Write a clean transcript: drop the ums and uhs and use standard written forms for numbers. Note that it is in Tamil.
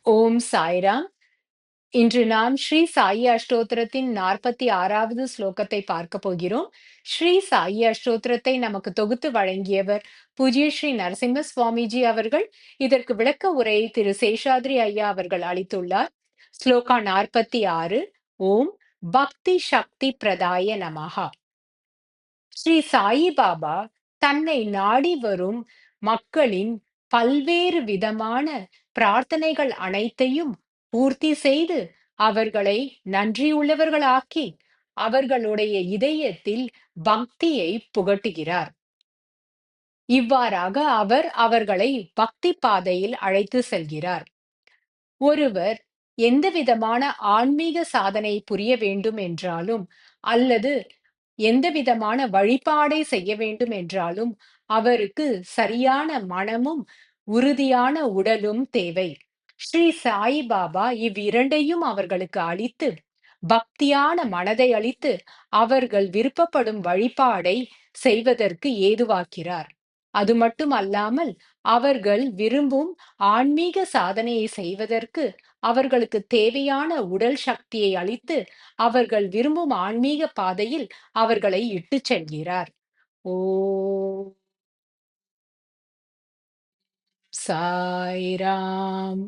ஓம் சாய்ராம். இன்று நாம் ஸ்ரீ சாயி அஷ்டோத்திரத்தின் 46வது ஸ்லோகத்தை பார்க்க போகிறோம். ஸ்ரீ சாயி அஷ்டோத்திரத்தை நமக்கு தொகுத்து வழங்கியவர் பூஜ்ய ஸ்ரீ நரசிம்ம சுவாமிஜி அவர்கள். இதற்கு விளக்க உரையை திரு சேஷாத்ரி ஐயா அவர்கள் அளித்துள்ளார். ஸ்லோகா 46. ஓம் பக்தி சக்தி பிரதாய நமஹா. ஸ்ரீ சாயி பாபா தன்னை நாடி வரும் மக்களின் பல்வேறு விதமான பிரார்த்தனைகள் அனைத்தையும் பூர்த்தி செய்து அவர்களை நன்றியுள்ளவர்களாக்கி அவர்களுடைய இதயத்தில் பக்தியை புகட்டுகிறார். இவ்வாறாக அவர் அவர்களை பக்தி பாதையில் அழைத்து செல்கிறார். ஒருவர் எந்தவிதமான ஆன்மீக சாதனை புரிய வேண்டும் என்றாலும் அல்லது எந்தவிதமான வழிபாடை செய்ய வேண்டும் என்றாலும் அவருக்கு சரியான மனமும் உறுதியான உடலும் தேவை. ஸ்ரீ சாயி பாபா இவ்விரண்டையும் அவர்களுக்கு அளித்து பக்தியான மனதை அளித்து அவர்கள் விருப்பப்படும் வழிபாடை செய்வதற்கு ஏதுவாக்கிறார். அது மட்டும் அல்லாமல் அவர்கள் விரும்பும் ஆன்மீக சாதனையை செய்வதற்கு அவர்களுக்கு தேவையான உடல் சக்தியை அளித்து அவர்கள் விரும்பும் ஆன்மீக பாதையில் அவர்களை இட்டுச் செல்கிறார். ஓம் சாய்ராம்.